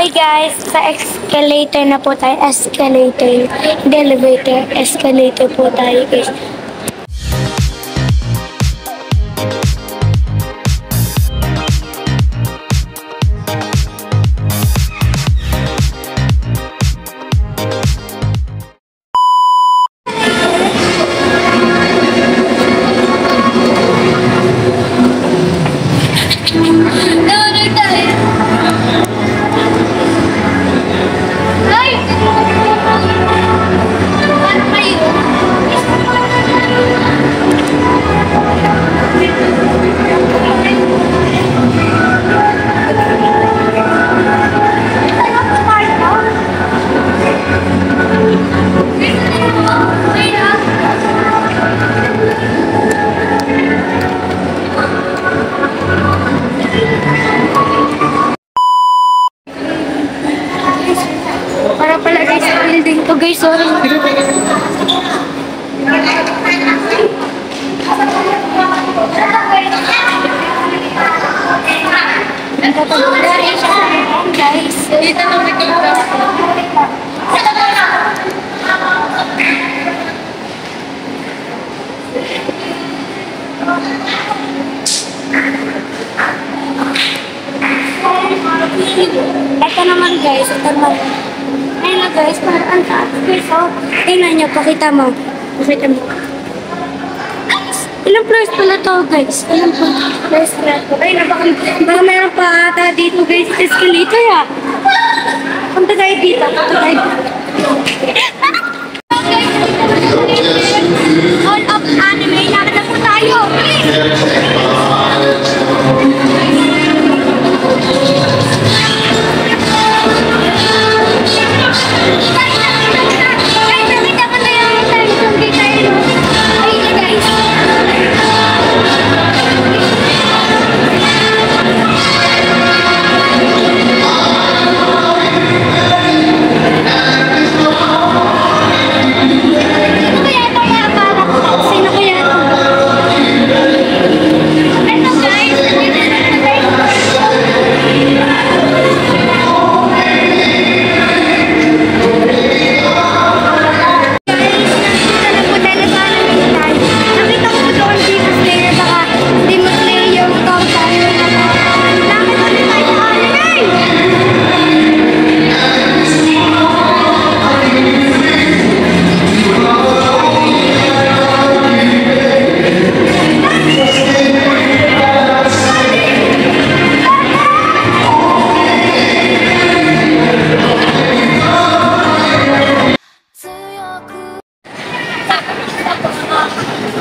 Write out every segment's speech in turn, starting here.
Okay guys, sa escalator na po tayo. Escalator. Hindi elevator. Escalator po tayo guys. Para pala guys, building to guys, sorry. Guys, dito na may ito naman guys, ito naman. Ayun na guys, parang ang taas guys, oh. Tingnan nyo, pakita mo. Pakita mo. Ilang floors pala to guys? Ilang floors pala to? Ayun na, baka meron pa ata dito guys, escalator ah. Punta tayo dito, punta tayo dito. All of anime, nakita po tayo.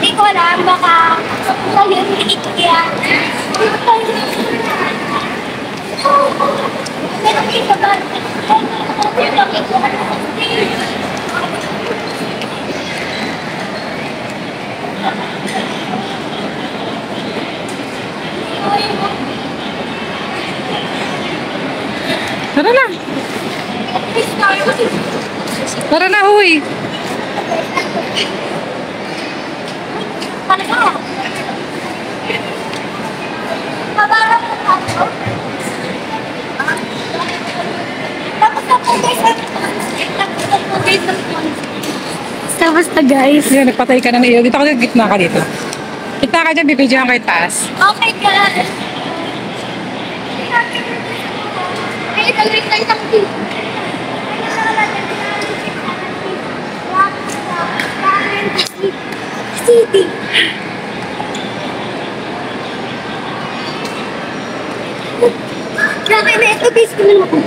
Hindi ko alam, baka tayo dito yan. Tara na! Tara na, huy! Paano ka? Kabarang mo ako. Tapos na po guys. Tapos na guys. Yan, nagpatay ka na na iyo. Dito ka dito, gitna ka dito. Gitna ka dyan, bibidyoan kayo taas. Okay guys. Ay, nag-ring tayo sa mga City. Grabe na ito guys, kung naman ako.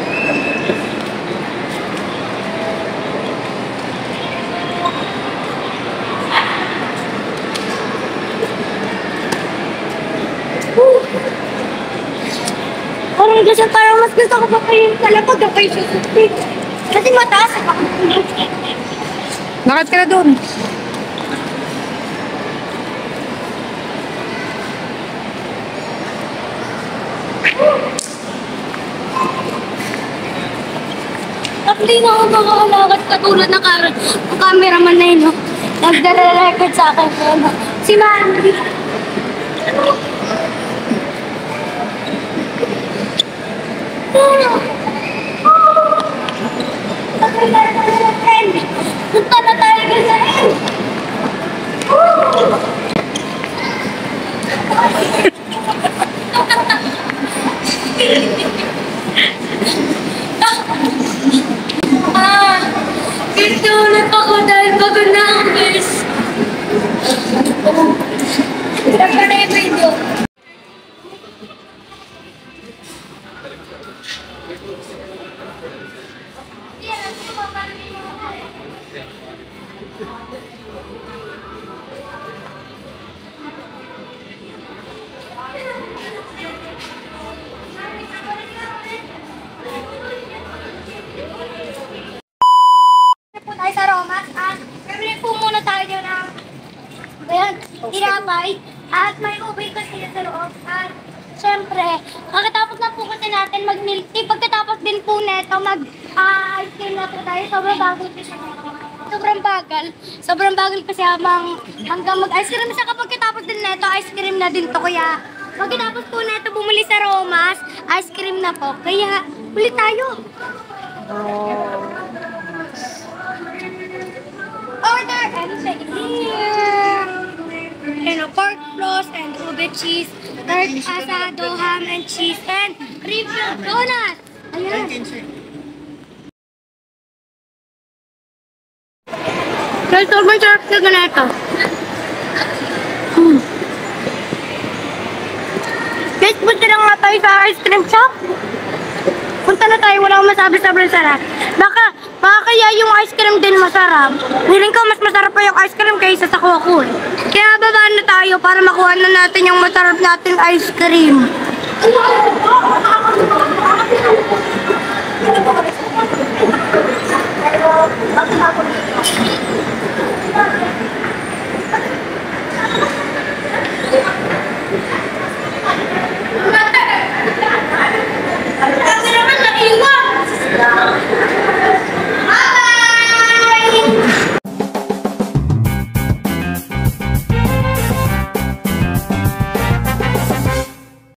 Parang mas gusto ko pa kayo talapag na kayo susupin. Kasi mataas ako. Lakad ka na doon. Hindi na ako makakalakad katulad ng cameraman na yun. No? Nagdara-record sa akin. Si Mandy. Guys, naunat ako dahil pagod na ako, guys. Start ko na yung video. Po tayo sa Romas at bibili po muna tayo ng ayan, tinapay at may ube kasi sa loob at syempre, pagkatapos na po kasi natin mag-milk tea, pagkatapos din po neto mag-ice cream na po tayo, sobrang bagal kasi sobrang bagal kasi hanggang mag-ice cream siya kapag katapos din neto, ice cream na din to kaya pagkatapos po neto bumili sa Romas, ice cream na po, kaya ulit tayo. Order anything here. And a pork floss and ube cheese, third asado, ham and cheese, and refill donuts. Ayan. Guys, sobrang sarap na ganito. Guys, punta na nga tayo sa ice cream shop. Punta na tayo, wala akong masabi sobrang sarap. Baka kaya yung ice cream din masarap. Feeling ko mas masarap pa yung ice cream kaysa sa Cocoon. Kaya babaan na tayo para makuha na natin yung masarap nating ice cream.